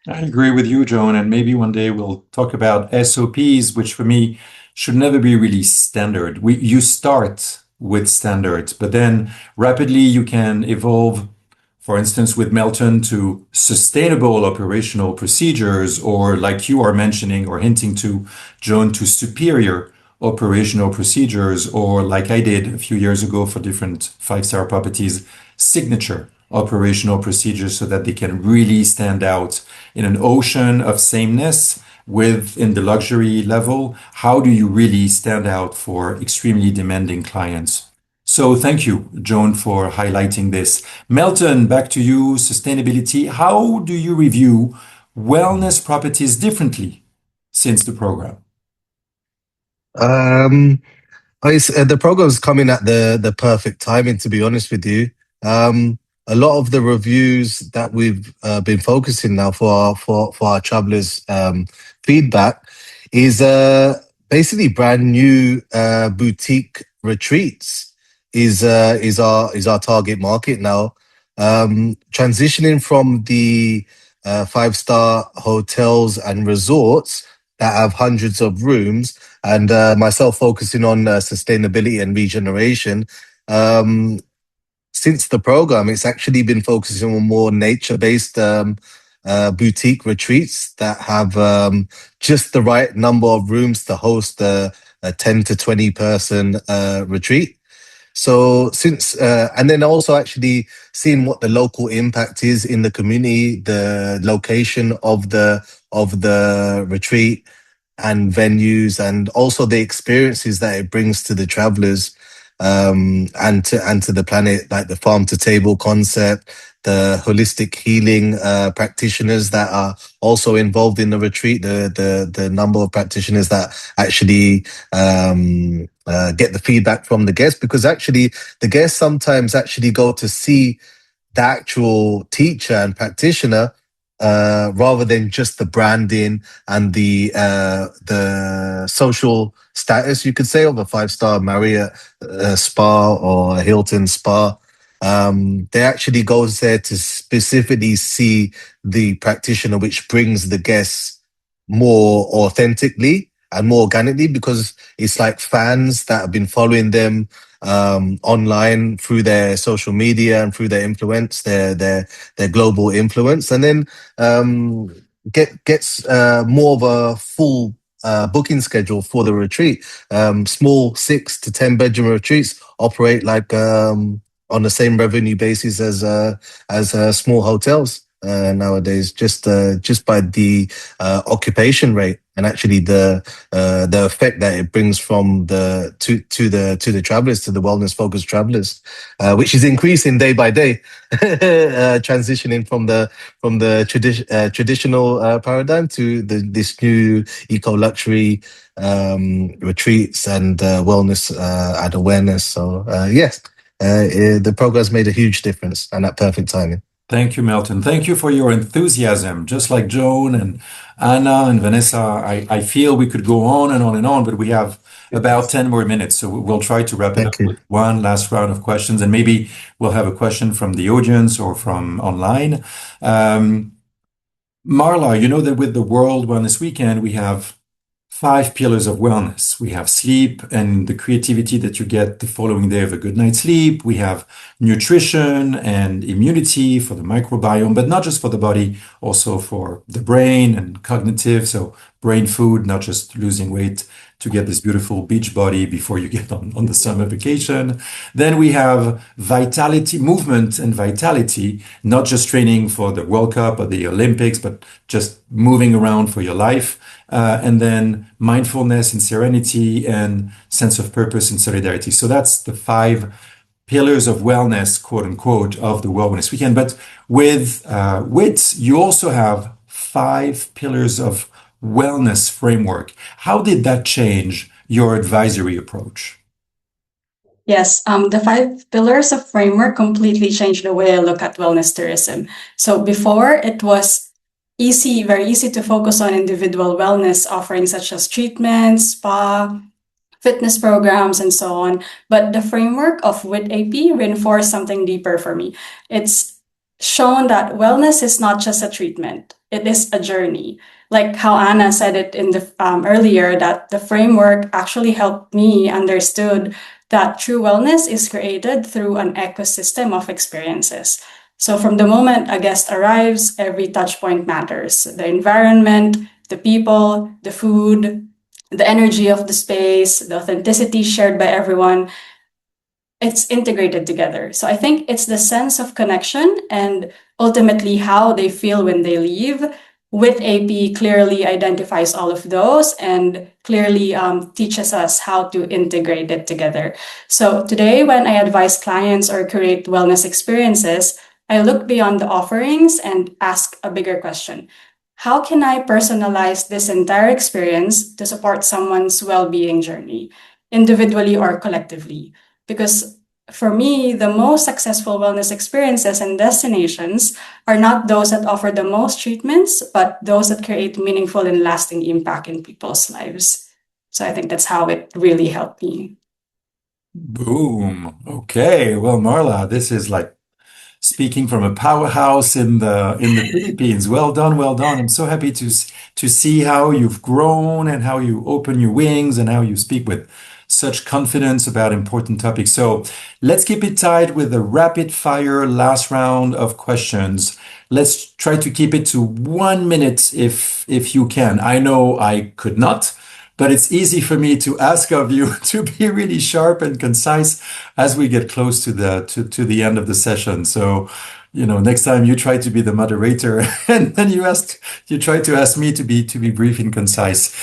I agree with you, Joan, and maybe one day we'll talk about SOPs, which for me should never be really standard. You start with standards, but then rapidly you can evolve, for instance, with Melton to sustainable operational procedures, or like you are mentioning or hinting to, Joan, to superior operational procedures, or like I did a few years ago for different five-star properties, signature operational procedures so that they can really stand out in an ocean of sameness within the luxury level. How do you really stand out for extremely demanding clients? So thank you, Joan, for highlighting this. Melton, back to you, sustainability. How do you review wellness properties differently since the program? The program's coming at the perfect timing, to be honest with you. A lot of the reviews that we've been focusing now for our travelers' feedback is basically brand new boutique retreats is our target market now. Transitioning from the five-star hotels and resorts that have hundreds of rooms, and myself focusing on sustainability and regeneration. Since the program, it's actually been focusing on more nature-based boutique retreats that have just the right number of rooms to host a 10 to 20 person retreat. So and then also actually seeing what the local impact is in the community, the location of the retreat and venues, and also the experiences that it brings to the travelers, and to the planet, like the farm to table concept, the holistic healing practitioners that are also involved in the retreat, the number of practitioners that actually get the feedback from the guests, because actually the guests sometimes actually go to see the actual teacher and practitioner rather than just the branding and the social status, you could say, of a five-star Marriott spa or a Hilton spa. They actually goes there to specifically see the practitioner, which brings the guests more authentically and more organically, because it's like fans that have been following them online through their social media and through their influence, their global influence, and then gets more of a full booking schedule for the retreat. Small 6 to 10 bedroom retreats operate like on the same revenue basis as small hotels nowadays, just by the occupation rate, and actually the effect that it brings from to the travelers, to the wellness focused travelers, which is increasing day by day, transitioning from the traditional paradigm to this new eco luxury retreats and wellness and awareness. So yes, the program's made a huge difference, and at perfect timing. Thank you, Melton. Thank you for your enthusiasm. Just like Joan and Anna and Vanessa, I feel we could go on and on and on, but we have about 10 more minutes. So we'll try to wrap it up with one last round of questions, and maybe we'll have a question from the audience or from online. Marla, you know that with the World Wellness Weekend, we have 5 pillars of wellness. We have sleep and the creativity that you get the following day of a good night's sleep. We have nutrition and immunity for the microbiome, but not just for the body, also for the brain and cognitive. So brain food, not just losing weight to get this beautiful beach body before you get on the summer vacation. Then we have vitality, movement and vitality, not just training for the World Cup or the Olympics, but just moving around for your life. And then mindfulness and serenity and sense of purpose and solidarity. So that's the 5 pillars of wellness, quote unquote, of the Wellness Weekend. But with WITT, you also have 5 pillars of wellness framework. How did that change your advisory approach? Yes, the 5 pillars of framework completely changed the way I look at wellness tourism. So before, it was very easy to focus on individual wellness offerings such as treatments, spa, fitness programs, and so on. But the framework of WITT AP reinforced something deeper for me. It's shown that wellness is not just a treatment, it is a journey. Like how Anna said it in the earlier, that the framework actually helped me understood that true wellness is created through an ecosystem of experiences. So from the moment a guest arrives, every touch point matters. The environment, the people, the food, the energy of the space, the authenticity shared by everyone, it's integrated together. So I think it's the sense of connection and ultimately how they feel when they leave. WITT AP clearly identifies all of those and clearly teaches us how to integrate it together. So today, when I advise clients or create wellness experiences, I look beyond the offerings and ask a bigger question. How can I personalize this entire experience to support someone's well-being journey, individually or collectively? Because for me, the most successful wellness experiences and destinations are not those that offer the most treatments, but those that create meaningful and lasting impact in people's lives. So I think that's how it really helped me. Boom. Okay. Well, Marla, this is like speaking from a powerhouse in the Philippines. Well done, well done. I'm so happy to see how you've grown and how you open your wings and how you speak with such confidence about important topics. So let's keep it tight with a rapid fire last round of questions. Let's try to keep it to 1 minute if you can. I know I could not, but it's easy for me to ask of you to be really sharp and concise as we get close to the end of the session. So, next time you try to be the moderator and then you try to ask me to be brief and concise.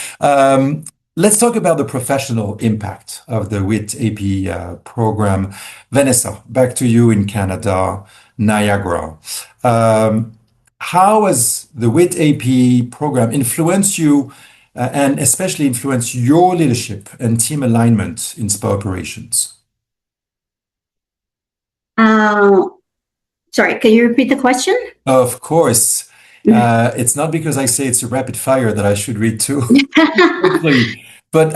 Let's talk about the professional impact of the WITT AP program. Vanessa, back to you in Canada, Niagara. How has the WITT AP program influenced you and especially influenced your leadership and team alignment in spa operations? Sorry, can you repeat the question? Of course. It's not because I say it's a rapid fire that I should read too quickly, but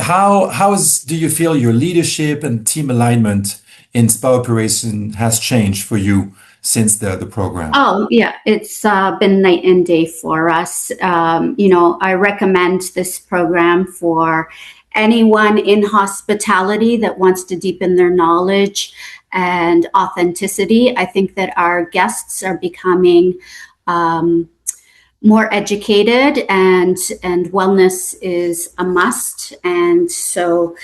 do you feel your leadership and team alignment in spa operation has changed for you since the program? Oh, yeah, it's been night and day for us. I recommend this program for anyone in hospitality that wants to deepen their knowledge and authenticity. I think that our guests are becoming more educated and wellness is a must. And so,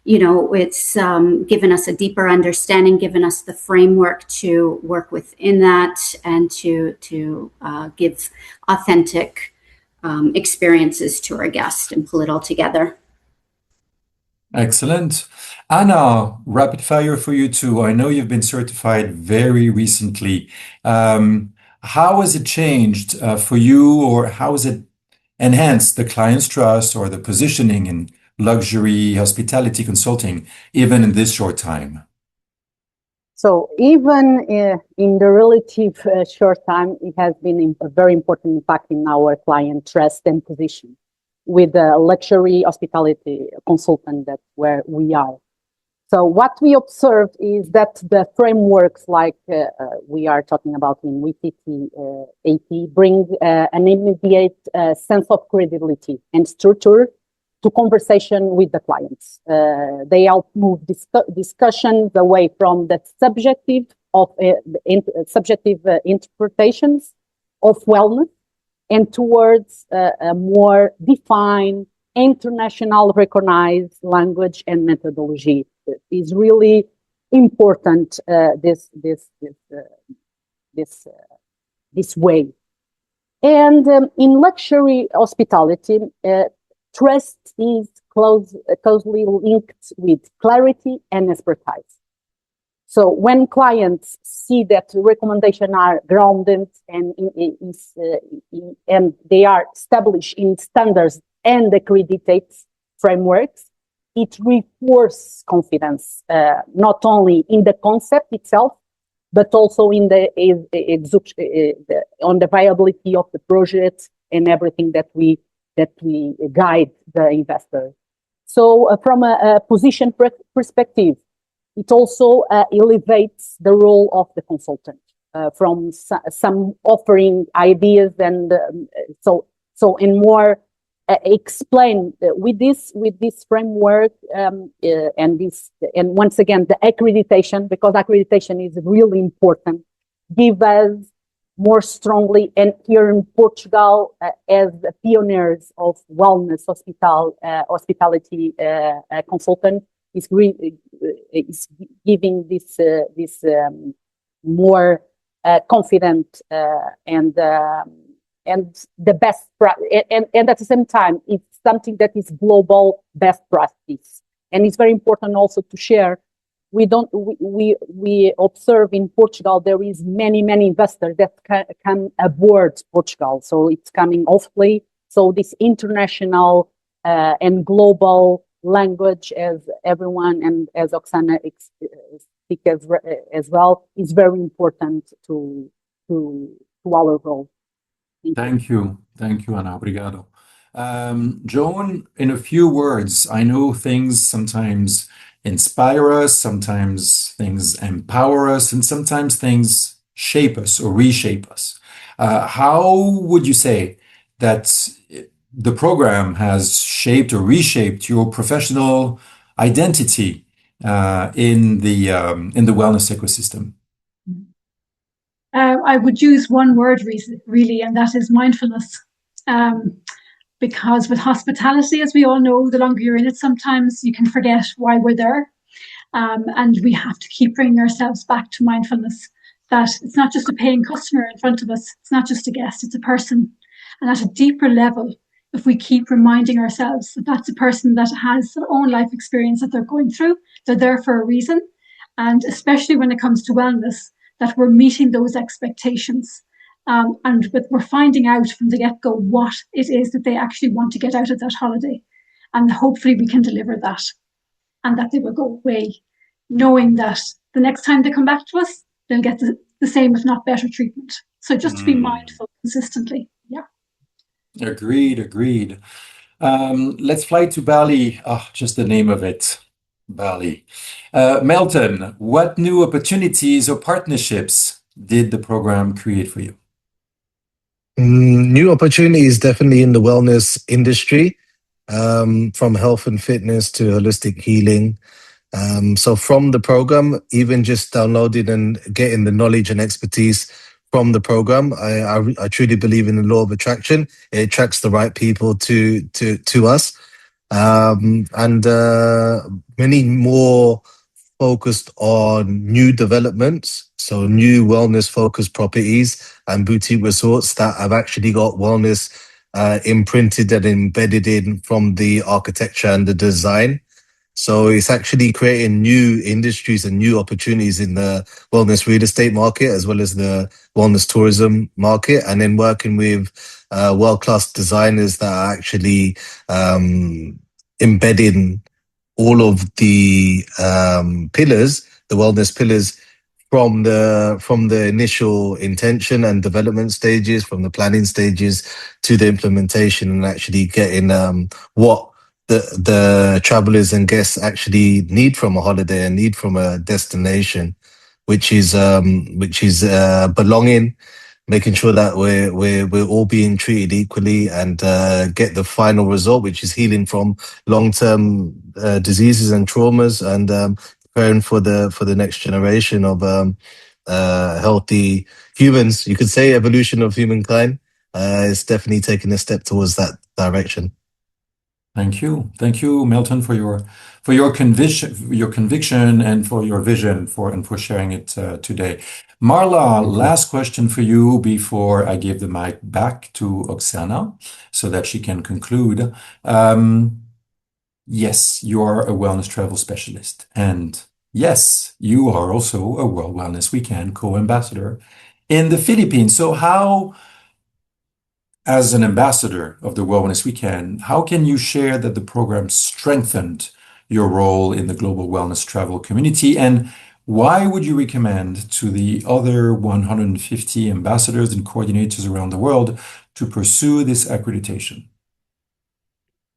it's given us a deeper understanding, given us the framework to work within that and to give authentic experiences to our guests and pull it all together. Excellent. Anna, rapid fire for you too. I know you've been certified very recently. How has it changed for you, or how has it enhanced the client's trust or the positioning in luxury hospitality consulting, even in this short time? So even in the relative short time, it has been a very important impact in our client trust and position with the luxury hospitality consultant that's where we are. So what we observed is that the frameworks like we are talking about in WITT AP bring an immediate sense of credibility and structure to conversation with the clients. They help move discussions away from the subjective interpretations of wellness and towards a more defined international recognized language and methodology. It is really important, this way. And in luxury hospitality, trust is closely linked with clarity and expertise. So when clients see that recommendations are grounded and they are established in standards and accredited frameworks, it reinforces confidence, not only in the concept itself, but also in on the viability of the project and everything that we guide the investor. So from a position perspective, it also elevates the role of the consultant from some offering ideas and in more explain with this framework and once again the accreditation, because accreditation is really important, give us more strongly, and here in Portugal as pioneers of wellness hospitality consultant is giving this more confident and the best and at the same time it's something that is global best practice, and it's very important also to share. We observe in Portugal there is many investors that come aboard Portugal, so it's coming awfully. So this international and global language, as everyone and as Oksana speak as well, is very important to our role. Thank you, Ana. Obrigado. Joan, in a few words, I know things sometimes inspire us, sometimes things empower us, and sometimes things shape us or reshape us. How would you say that the program has shaped or reshaped your professional identity in the wellness ecosystem? I would use one word really, and that is mindfulness. Because with hospitality, as we all know, the longer you're in it, sometimes you can forget why we're there. And we have to keep bringing ourselves back to mindfulness, that it's not just a paying customer in front of us. It's not just a guest, it's a person. And at a deeper level, if we keep reminding ourselves that that's a person that has their own life experience that they're going through, they're there for a reason. And especially when it comes to wellness, that we're meeting those expectations. And we're finding out from the get-go what it is that they actually want to get out of that holiday. And hopefully we can deliver that, and that they will go away knowing that the next time they come back to us, they'll get the same, if not better, treatment. So just to be mindful consistently. Yeah. Agreed. Let's fly to Bali. Just the name of it, Bali. Melton, what new opportunities or partnerships did the program create for you? New opportunities definitely in the wellness industry, from health and fitness to holistic healing. So from the program, even just downloading and getting the knowledge and expertise from the program, I truly believe in the law of attraction. It attracts the right people to us, and many more focused on new developments, so new wellness focused properties and boutique resorts that have actually got wellness imprinted and embedded in from the architecture and the design. So it's actually creating new industries and new opportunities in the wellness real estate market as well as the wellness tourism market, and then working with world-class designers that are actually embedding all of the pillars, the wellness pillars, from the initial intention and development stages, from the planning stages to the implementation, and actually getting what the travelers and guests actually need from a holiday and need from a destination, which is belonging, making sure that we're all being treated equally, and get the final result, which is healing from long-term diseases and traumas, and preparing for the next generation of healthy humans. You could say evolution of humankind. It's definitely taking a step towards that direction. Thank you, Milton, for your conviction, and for your vision for sharing it today. Marla, last question for you before I give the mic back to Oksana so that she can conclude. Yes, you are a wellness travel specialist, and yes, you are also a World Wellness Weekend co-ambassador in the Philippines. So how, as an ambassador of the Wellness Weekend, how can you share that the program strengthened your role in the global wellness travel community? And why would you recommend to the other 150 ambassadors and coordinators around the world to pursue this accreditation?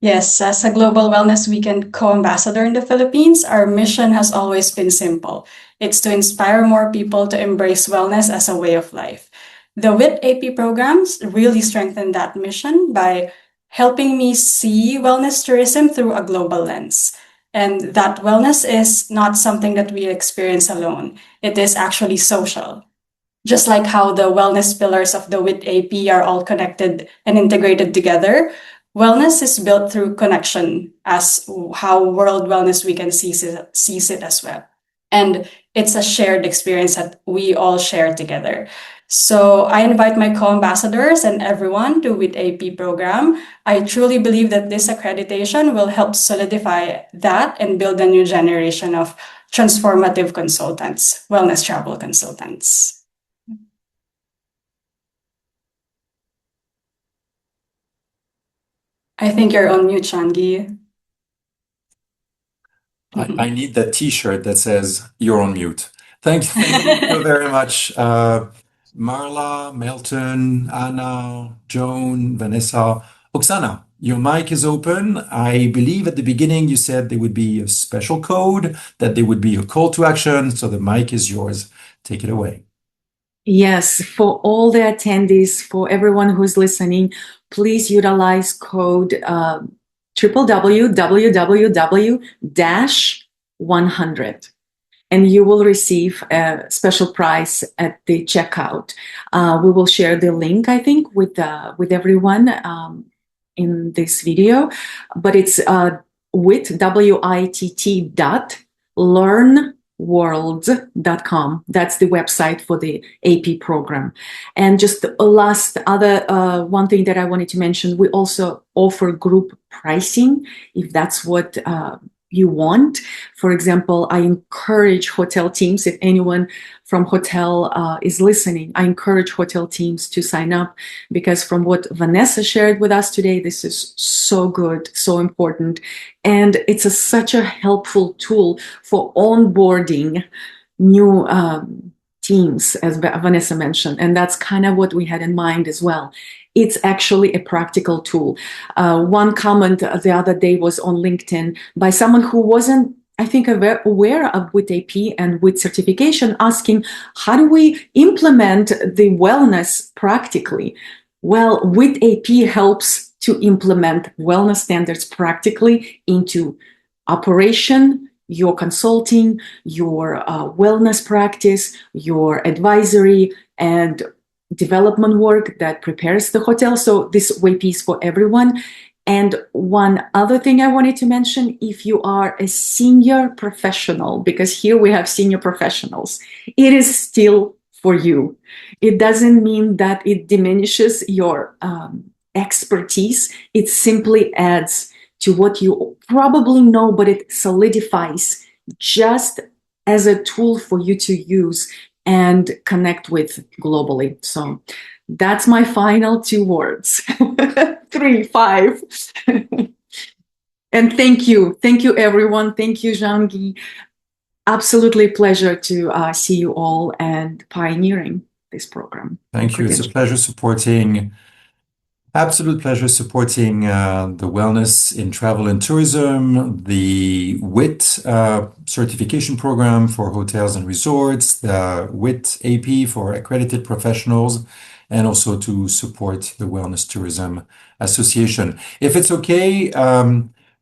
Yes, as a Global Wellness Weekend co-ambassador in the Philippines, our mission has always been simple. It's to inspire more people to embrace wellness as a way of life. The WITT AP programs really strengthen that mission by helping me see wellness tourism through a global lens. And that wellness is not something that we experience alone. It is actually social. Just like how the wellness pillars of the WIT AP are all connected and integrated together, wellness is built through connection, as how World Wellness Weekend sees it as well. And it's a shared experience that we all share together. So I invite my co-ambassadors and everyone to WIT AP program. I truly believe that this accreditation will help solidify that and build a new generation of transformative consultants, wellness travel consultants. I think you're on mute, Shangi. I need that T-shirt that says "You're on mute." Thank you very much, Marla, Melton, Anna, Joan, Vanessa, Oksana. Your mic is open. I believe at the beginning you said there would be a special code, that there would be a call to action. So the mic is yours. Take it away. Yes, for all the attendees, for everyone who's listening, please utilize code www-100 and you will receive a special price at the checkout. We will share the link, I think, with everyone in this video, but it's WITT, W-I-T-T learnworld.com. That's the website for the AP program. And just a last other one thing that I wanted to mention, we also offer group pricing if that's what you want. For example, I encourage hotel teams, if anyone from hotel is listening, I encourage hotel teams to sign up, because from what Vanessa shared with us today, this is so good, so important. And it's such a helpful tool for onboarding new teams, as Vanessa mentioned. And that's kind of what we had in mind as well. It's actually a practical tool. One comment the other day was on LinkedIn by someone who wasn't, I think, aware of WIT AP and WIT certification, asking, how do we implement the wellness practically? Well, WIT AP helps to implement wellness standards practically into operation, your consulting, your wellness practice, your advisory, and development work that prepares the hotel. So this WIP is for everyone. And one other thing I wanted to mention, if you are a senior professional, because here we have senior professionals, it is still for you. It doesn't mean that it diminishes your expertise. It simply adds to what you probably know, but it solidifies just as a tool for you to use and connect with globally. So that's my final 2 words. 3, 5. And thank you everyone. Thank you, Jean-Guy. Absolutely a pleasure to see you all and pioneering this program. Thank you. It's a pleasure supporting. Absolute pleasure supporting the wellness in travel and tourism, the WIT certification program for hotels and resorts, the WIT AP for accredited professionals, and also to support the Wellness Tourism Association. If it's okay,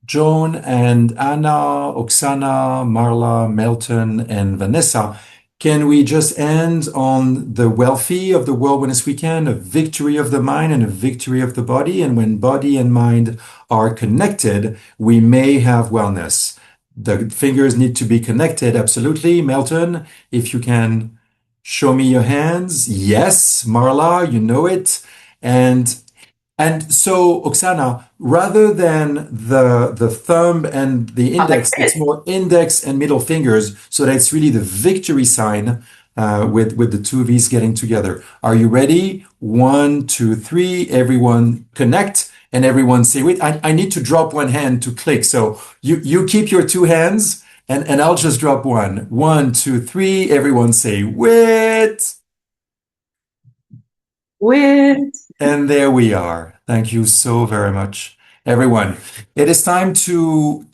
Joan and Anna, Oksana, Marla, Melton, and Vanessa, Can we just end on the wealthy of the World Wellness Weekend, a victory of the mind and a victory of the body? And when body and mind are connected, we may have wellness. The fingers need to be connected, absolutely. Melton, if you can show me your hands. Yes, Marla, you know it. And so, Oksana, rather than the thumb and the index, it's more index and middle fingers, so that it's really the victory sign with the two V's getting together. Are you ready? 1, 2, 3. Everyone connect, and everyone say, wait, I need to drop one hand to click. So you keep your two hands, and I'll just drop one. 1, 2, 3. Everyone say, WITT. WITT. And there we are. Thank you so very much, everyone. It is time to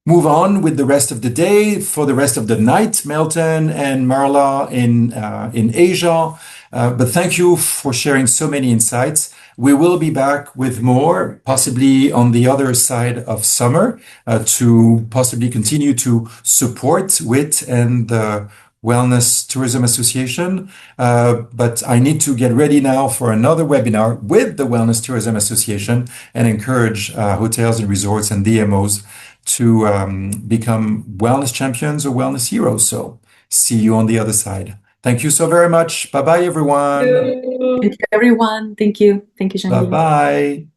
move on with the rest of the day, for the rest of the night, Melton and Marla in Asia. But thank you for sharing so many insights. We will be back with more, possibly on the other side of summer, to possibly continue to support WITT and the Wellness Tourism Association. But I need to get ready now for another webinar with the Wellness Tourism Association and encourage hotels and resorts and DMOs to become wellness champions or wellness heroes. So see you on the other side. Thank you so very much. Bye-bye, everyone. Thank you, everyone. Thank you. Thank you, Jean-Guy. Bye-bye.